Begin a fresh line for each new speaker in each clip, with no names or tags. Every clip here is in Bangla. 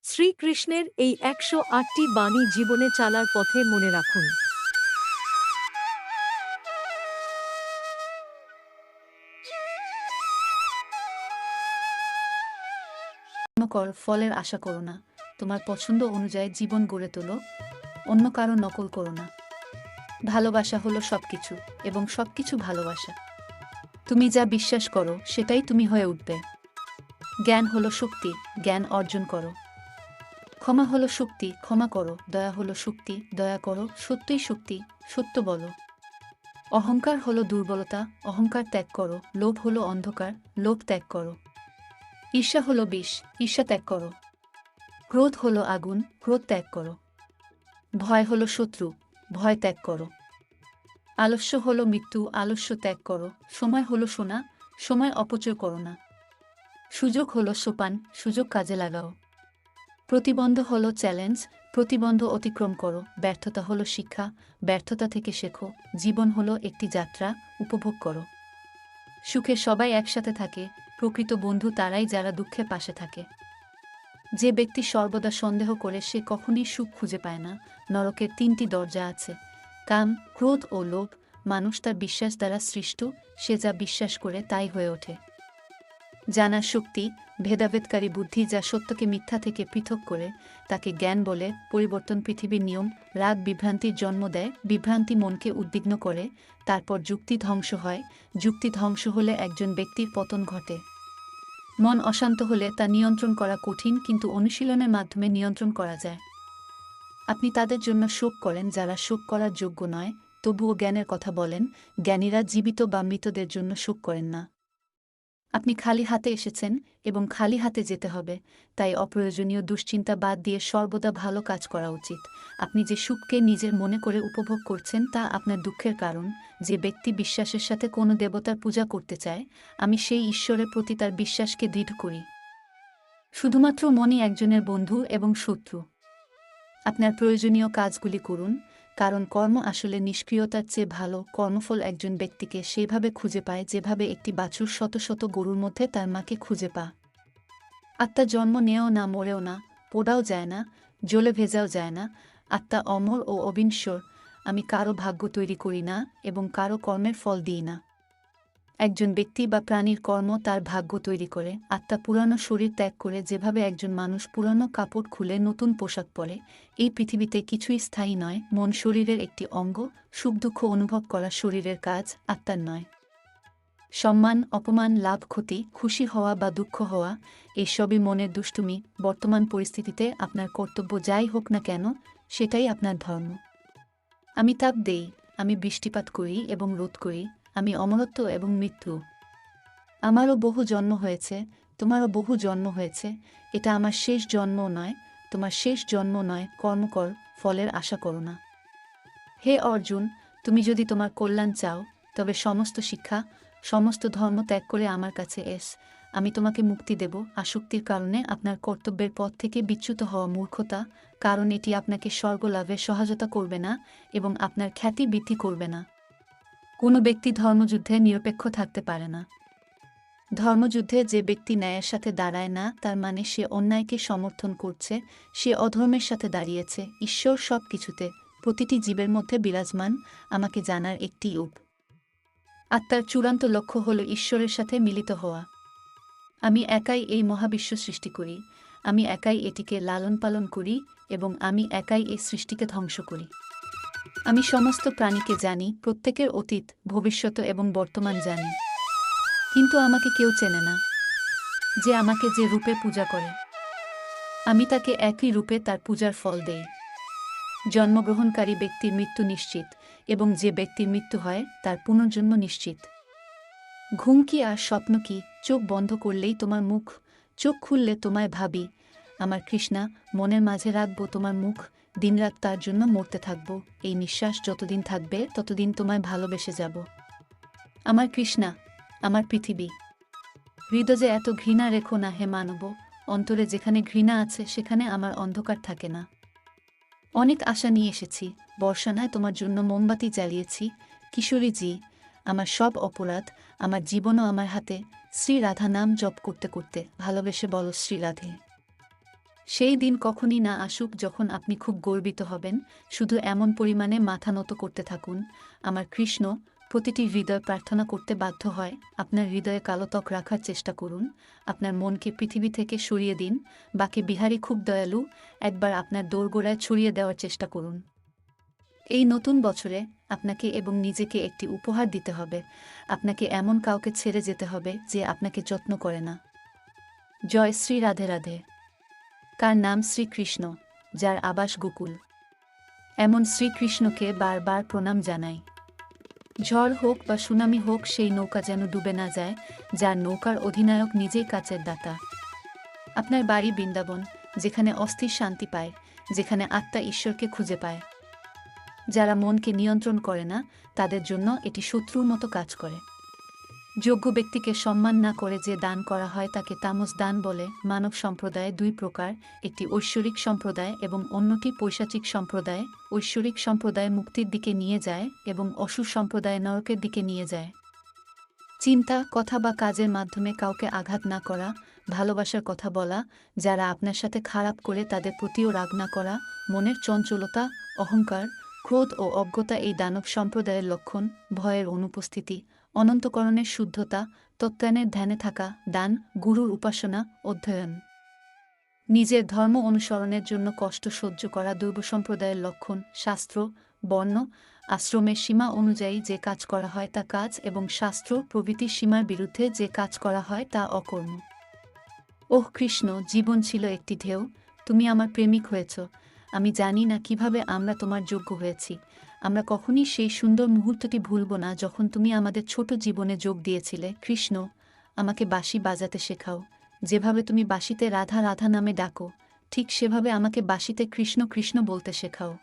শ্রীকৃষ্ণের এই ১০৮টি বাণী জীবনে চালার পথে মনে রাখুন।
কর ফলের আশা করো না। তোমার পছন্দ অনুযায়ী জীবন গড়ে তোলো, অন্য কারো নকল করো না। ভালোবাসা হলো সবকিছু, এবং সবকিছু ভালোবাসা। তুমি যা বিশ্বাস করো সেটাই তুমি হয়ে উঠবে। জ্ঞান হলো শক্তি, জ্ঞান অর্জন করো। ক্ষমা হলো শক্তি, ক্ষমা করো। দয়া হলো শক্তি, দয়া করো। সত্যই শক্তি, সত্য বলো। অহংকার হলো দুর্বলতা, অহংকার ত্যাগ করো। লোভ হলো অন্ধকার, লোভ ত্যাগ করো। ঈর্ষা হলো বিষ, ঈর্ষা ত্যাগ করো। ক্রোধ হলো আগুন, ক্রোধ ত্যাগ করো। ভয় হলো শত্রু, ভয় ত্যাগ করো। আলস্য হলো মৃত্যু, আলস্য ত্যাগ করো। সময় হলো সোনা, সময় অপচয় করো না। সুযোগ হলো সোপান, সুযোগ কাজে লাগাও। প্রতিবন্ধ হলো চ্যালেঞ্জ, প্রতিবন্ধ অতিক্রম করো। ব্যর্থতা হলো শিক্ষা, ব্যর্থতা থেকে শেখো। জীবন হলো একটি যাত্রা, উপভোগ করো। সুখে সবাই একসাথে থাকে, প্রকৃত বন্ধু তারাই যারা দুঃখে পাশে থাকে। যে ব্যক্তি সর্বদা সন্দেহ করে সে কখনই সুখ খুঁজে পায় না। নরকের ৩টি দরজা আছে, কাম, ক্রোধ ও লোভ। মানুষ তার বিশ্বাস দ্বারা সৃষ্ট, সে যা বিশ্বাস করে তাই হয়ে ওঠে। জানার শক্তি, ভেদাভেদকারী বুদ্ধি যা সত্যকে মিথ্যা থেকে পৃথক করে, তাকে জ্ঞান বলে। পরিবর্তন পৃথিবীর নিয়ম। রাগ বিভ্রান্তির জন্ম দেয়, বিভ্রান্তি মনকে উদ্বিগ্ন করে। তারপর যুক্তি ধ্বংস হয়, যুক্তি ধ্বংস হলে একজন ব্যক্তির পতন ঘটে। মন অশান্ত হলে তা নিয়ন্ত্রণ করা কঠিন, কিন্তু অনুশীলনের মাধ্যমে নিয়ন্ত্রণ করা যায়। আপনি তাদের জন্য শোক করেন যারা শোক করার যোগ্য নয়, তবুও জ্ঞানের কথা বলেন। জ্ঞানীরা জীবিত বা মৃতদের জন্য শোক করেন না। আপনি খালি হাতে এসেছেন এবং খালি হাতে যেতে হবে, তাই অপ্রয়োজনীয় দুশ্চিন্তা বাদ দিয়ে সর্বদা ভালো কাজ করা উচিত। আপনি যে সুখকে নিজের মনে করে উপভোগ করছেন তা আপনার দুঃখের কারণ। যে ব্যক্তি বিশ্বাসের সাথে কোনো দেবতার পূজা করতে চায়, আমি সেই ঈশ্বরের প্রতি তার বিশ্বাসকে দৃঢ় করি। শুধুমাত্র মনই একজনের বন্ধু এবং শত্রু। আপনার প্রয়োজনীয় কাজগুলি করুন, কারণ কর্ম আসলে নিষ্ক্রিয়তার চেয়ে ভালো। কর্মফল একজন ব্যক্তিকে সেইভাবে খুঁজে পায় যেভাবে একটি বাছুর শত শত গরুর মধ্যে তার মাকে খুঁজে পা। আত্মা জন্ম নেও না, মরেও না, পোড়াও যায় না, জ্বলে ভেজাও যায় না। আত্মা অমর ও অবিনশ্বর। আমি কারো ভাগ্য তৈরি করি না এবং কারো কর্মের ফল দিই না। একজন ব্যক্তি বা প্রাণীর কর্ম তার ভাগ্য তৈরি করে। আত্মা পুরানো শরীর ত্যাগ করে, যেভাবে একজন মানুষ পুরানো কাপড় খুলে নতুন পোশাক পরে। এই পৃথিবীতে কিছুই স্থায়ী নয়। মন শরীরের একটি অঙ্গ, সুখ দুঃখ অনুভব করা শরীরের কাজ, আত্মার নয়। সম্মান, অপমান, লাভ ক্ষতি, খুশি হওয়া বা দুঃখ হওয়া, এসবই মনের দুষ্টুমি। বর্তমান পরিস্থিতিতে আপনার কর্তব্য যাই হোক না কেন, সেটাই আপনার ধর্ম। আমি তাপ দেই, আমি বৃষ্টিপাত করি এবং রোধ করি, আমি অমরত্ব এবং মৃত্যু। আমারও বহু জন্ম হয়েছে, তোমারও বহু জন্ম হয়েছে। এটা আমার শেষ জন্মও নয়, তোমার শেষ জন্ম নয়। কর্ম কর, ফলের আশা করো না। হে অর্জুন, তুমি যদি তোমার কল্যাণ চাও, তবে সমস্ত শিক্ষা, সমস্ত ধর্ম ত্যাগ করে আমার কাছে এস। আমি তোমাকে মুক্তি দেব। আসক্তির কারণে আপনার কর্তব্যের পথ থেকে বিচ্যুত হওয়া মূর্খতা, কারণ এটি আপনাকে স্বর্গ লাভে সহায়তা করবে না এবং আপনার খ্যাতি বৃদ্ধি করবে না। কোনো ব্যক্তি ধর্মযুদ্ধে নিরপেক্ষ থাকতে পারে না। ধর্মযুদ্ধে যে ব্যক্তি ন্যায়ের সাথে দাঁড়ায় না, তার মানে সে অন্যায়কে সমর্থন করছে, সে অধর্মের সাথে দাঁড়িয়েছে। ঈশ্বর সব কিছুতে, প্রতিটি জীবের মধ্যে বিরাজমান, আমাকে জানার একটি উপ। আত্মার চূড়ান্ত লক্ষ্য হল ঈশ্বরের সাথে মিলিত হওয়া। আমি একাই এই মহাবিশ্ব সৃষ্টি করি, আমি একাই এটিকে লালন পালন করি এবং আমি একাই এই সৃষ্টিকে ধ্বংস করি। আমি সমস্ত প্রাণীকে জানি, প্রত্যেকের অতীত, ভবিষ্যৎ এবং বর্তমান জানি, কিন্তু আমাকে কেউ চেনে না। যে আমাকে যে রূপে পূজা করে, আমি তাকে একই রূপে তার পূজার ফল দেই। জন্মগ্রহণকারী ব্যক্তির মৃত্যু নিশ্চিত, এবং যে ব্যক্তির মৃত্যু হয় তার পুনর্জন্ম নিশ্চিত। ঘুম কি আর স্বপ্ন কি? চোখ বন্ধ করলেই তোমার মুখ, চোখ খুললে তোমায় ভাবি। আমার কৃষ্ণা, মনের মাঝে রাখবো তোমার মুখ, দিনরাত তার জন্য মরতে থাকবো। এই নিঃশ্বাস যতদিন থাকবে ততদিন তোমায় ভালোবেসে যাব। আমার কৃষ্ণা, আমার পৃথিবী। হৃদয়ে এত ঘৃণা রেখো না হে মানব। অন্তরে যেখানে ঘৃণা আছে সেখানে আমার অন্ধকার থাকে না। অনেক আশা নিয়ে এসেছি, বর্ষানায় তোমার জন্য মোমবাতি জ্বালিয়েছি। কিশোরীজি, আমার সব অপরাধ, আমার জীবনও আমার হাতে। শ্রী রাধা নাম জপ করতে করতে ভালোবেসে বলো শ্রী রাধে। সেই দিন কখনই না আসুক যখন আপনি খুব গর্বিত হবেন, শুধু এমন পরিমাণে মাথা নত করতে থাকুন, আমার কৃষ্ণ। প্রতিটি হৃদয় প্রার্থনা করতে বাধ্য হয়, আপনার হৃদয়ে কালো ত্বক রাখার চেষ্টা করুন, আপনার মনকে পৃথিবী থেকে সরিয়ে দিন। বাকি বিহারী খুব দয়ালু, একবার আপনার দোরগোড়ায় ছড়িয়ে দেওয়ার চেষ্টা করুন। এই নতুন বছরে আপনাকে এবং নিজেকে একটি উপহার দিতে হবে। আপনাকে এমন কাউকে ছেড়ে যেতে হবে যে আপনাকে যত্ন করে না। জয় শ্রী রাধে রাধে। কার নাম শ্রীকৃষ্ণ, যার আবাস গোকুল, এমন শ্রীকৃষ্ণকে বারবার প্রণাম জানাই। ঝড় হোক বা সুনামি হোক, সেই নৌকা যেন ডুবে না যায়, যার নৌকার অধিনায়ক নিজেই কাচের দাতা। আপনার বাড়ি বৃন্দাবন, যেখানে অস্থির শান্তি পায়, যেখানে আত্মা ঈশ্বরকে খুঁজে পায়। যারা মনকে নিয়ন্ত্রণ করে না, তাদের জন্য এটি শত্রুর মতো কাজ করে। যোগ্য ব্যক্তিকে সম্মান না করে যে দান করা হয় তাকে তামস দান বলে। মানব সম্প্রদায় দুই প্রকার, একটি ঐশ্বরিক সম্প্রদায় এবং অন্যটি পৈশাচিক সম্প্রদায়। ঐশ্বরিক সম্প্রদায় মুক্তির দিকে নিয়ে যায় এবং অসুর সম্প্রদায় নরকের দিকে নিয়ে যায়। চিন্তা, কথা বা কাজের মাধ্যমে কাউকে আঘাত না করা, ভালোবাসার কথা বলা, যারা আপনার সাথে খারাপ করে তাদের প্রতিও রাগ না করা, মনের চঞ্চলতা, অহংকার, ক্রোধ ও অজ্ঞতা এই দানব সম্প্রদায়ের লক্ষণ। ভয়ের অনুপস্থিতি, অনন্তকরণের শুদ্ধতা, তত্ত্বায়নের ধ্যানে থাকা, দান, গুরুর উপাসনা, অধ্যয়ন। নিজের ধর্ম অনুসরণের জন্য কষ্ট সহ্য করা দৈব সম্প্রদায়ের লক্ষণ। শাস্ত্র, বর্ণ, আশ্রমের সীমা অনুযায়ী যে কাজ করা হয় তা কাজ, এবং শাস্ত্র প্রভৃতির সীমার বিরুদ্ধে যে কাজ করা হয় তা অকর্ম। ওহ কৃষ্ণ, জীবন ছিল একটি ঢেউ, তুমি আমার প্রেমিক হয়েছ। আমি জানি না কিভাবে আমরা তোমার যোগ্য হয়েছি। আমরা কখনই সেই সুন্দর মুহূর্তটি ভুলব না যখন তুমি আমাদের ছোট জীবনে যোগ দিয়েছিলে। কৃষ্ণ, আমাকে বাঁশি বাজাতে শেখাও। যেভাবে তুমি বাঁশিতে রাধা রাধা নামে ডাকো, ঠিক সেভাবে আমাকে বাঁশিতে কৃষ্ণ কৃষ্ণ বলতে শেখাও।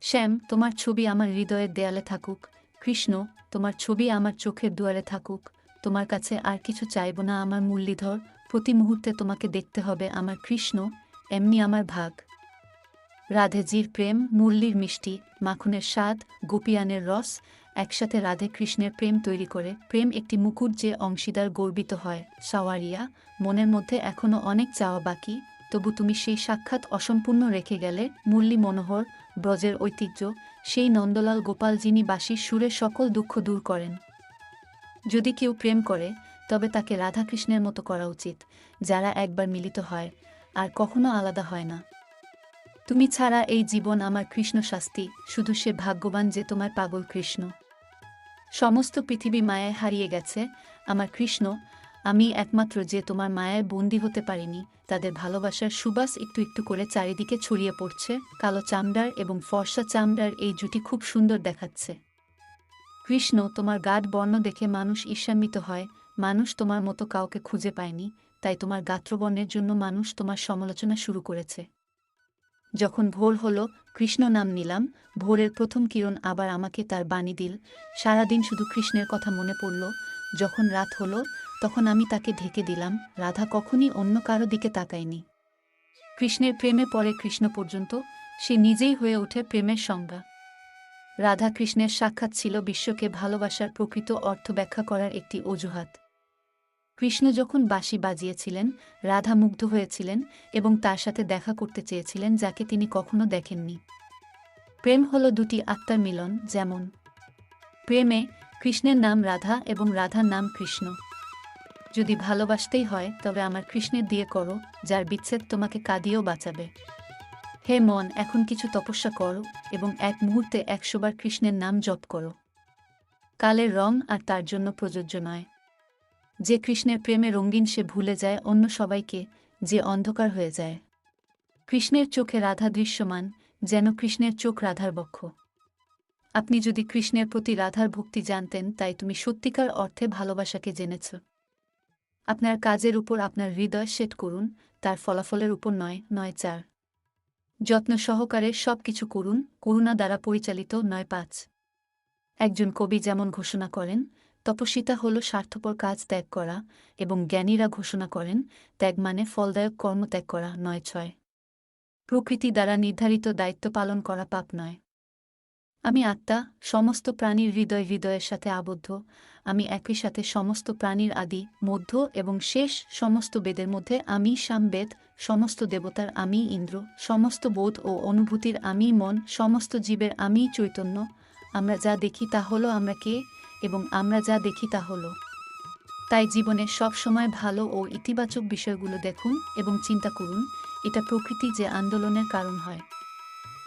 শ্যাম, তোমার ছবি আমার হৃদয়ের দেয়ালে থাকুক। কৃষ্ণ, তোমার ছবি আমার চোখের দুয়ারে থাকুক। তোমার কাছে আর কিছু চাইব না আমার মুরলীধর। প্রতি মুহূর্তে তোমাকে দেখতে হবে আমার কৃষ্ণ, এমনি আমার ভাগ। রাধেজির প্রেম, মুরলীর মিষ্টি, মাখনের স্বাদ, গোপিয়ানের রস, একসাথে রাধে কৃষ্ণের প্রেম তৈরি করে। প্রেম একটি মুকুট যে অংশীদার গর্বিত হয়। সাওয়ারিয়া, মনের মধ্যে এখনও অনেক চাওয়া বাকি, তবু তুমি সেই সাক্ষাৎ অসম্পূর্ণ রেখে গেলে। মুরলী মনোহর, ব্রজের ঐতিহ্য, সেই নন্দলাল গোপাল যিনি বাঁশির সুরে সকল দুঃখ দূর করেন। যদি কেউ প্রেম করে, তবে তাকে রাধাকৃষ্ণের মতো করা উচিত, যারা একবার মিলিত হয় আর কখনো আলাদা হয় না। তুমি ছাড়া এই জীবন আমার কৃষ্ণ শাস্তি, শুধু সে ভাগ্যবান যে তোমার পাগল কৃষ্ণ। সমস্ত পৃথিবী মায়ায় হারিয়ে গেছে আমার কৃষ্ণ, আমি একমাত্র যে তোমার মায়ায় বন্দী হতে পারিনি। তাদের ভালোবাসার সুবাস একটু একটু করে চারিদিকে ছড়িয়ে পড়ছে। কালো চামড়ার এবং ফর্সা চামড়ার এই জুটি খুব সুন্দর দেখাচ্ছে। কৃষ্ণ, তোমার গাঢ় বর্ণ দেখে মানুষ ঈর্ষান্বিত হয়। মানুষ তোমার মতো কাউকে খুঁজে পায়নি, তাই তোমার গাত্রবর্ণের জন্য মানুষ তোমার সমালোচনা শুরু করেছে। যখন ভোর হলো, কৃষ্ণ নাম নিলাম। ভোরের প্রথম কিরণ আবার আমাকে তার বাণী দিল। সারাদিন শুধু কৃষ্ণের কথা মনে পড়ল। যখন রাত হলো, তখন আমি তাকে ঢেকে দিলাম। রাধা কখনই অন্য কারো দিকে তাকায়নি। কৃষ্ণের প্রেমে পড়ে কৃষ্ণ পর্যন্ত, সে নিজেই হয়ে ওঠে প্রেমের সংজ্ঞা। রাধা কৃষ্ণের সাক্ষাৎ ছিল বিশ্বকে ভালোবাসার প্রকৃত অর্থ ব্যাখ্যা করার একটি অজুহাত। কৃষ্ণ যখন বাঁশি বাজিয়েছিলেন, রাধা মুগ্ধ হয়েছিলেন এবং তার সাথে দেখা করতে চেয়েছিলেন, যাকে তিনি কখনো দেখেননি। প্রেম হলো দুটি আত্মার মিলন। যেমন প্রেমে কৃষ্ণের নাম রাধা এবং রাধার নাম কৃষ্ণ। যদি ভালোবাসতেই হয়, তবে আমার কৃষ্ণের দিয়ে করো, যার বিচ্ছেদ তোমাকে কাঁদিয়েও বাঁচাবে। হে মন, এখন কিছু তপস্যা করো এবং এক মুহূর্তে 100 বার কৃষ্ণের নাম জপ করো। কালের রং আর তার জন্য প্রযোজ্য নয়। যে কৃষ্ণের প্রেমে রঙিন সে ভুলে যায় অন্য সবাইকে, যে অন্ধকার হয়ে যায়। কৃষ্ণের চোখে রাধা দৃশ্যমান, যেন কৃষ্ণের চোখ রাধার বক্ষ। আপনি যদি কৃষ্ণের প্রতি রাধার ভক্তি জানতেন, তাই তুমি সত্যিকার অর্থে ভালোবাসাকে জেনেছ। আপনার কাজের উপর আপনার হৃদয় সেট করুন, তার ফলাফলের উপর নয় 4। যত্ন সহকারে সব কিছু করুন, করুণা দ্বারা পরিচালিত নয় 5। একজন কবি যেমন ঘোষণা করেন, তপস্বিতা হল স্বার্থপর কাজ ত্যাগ করা, এবং জ্ঞানীরা ঘোষণা করেন, ত্যাগ মানে ফলদায়ক কর্ম ত্যাগ করা নয় 6। প্রকৃতি দ্বারা নির্ধারিত দায়িত্ব পালন করা পাপ নয়। আমি আত্মা, সমস্ত প্রাণীর হৃদয় হৃদয়ের সাথে আবদ্ধ। আমি একই সাথে সমস্ত প্রাণীর আদি, মধ্য এবং শেষ। সমস্ত বেদের মধ্যে আমি সামবেদ, সমস্ত দেবতার আমি ইন্দ্র, সমস্ত বোধ ও অনুভূতির আমি মন, সমস্ত জীবের আমি চৈতন্য। আমরা যা দেখি তা হলো আমরা কে, এবং আমরা যা দেখি তা হলো। তাই জীবনে সব সময় ভালো ও ইতিবাচক বিষয়গুলো দেখুন এবং চিন্তা করুন। এটা প্রকৃতি যে আন্দোলনের কারণ হয়।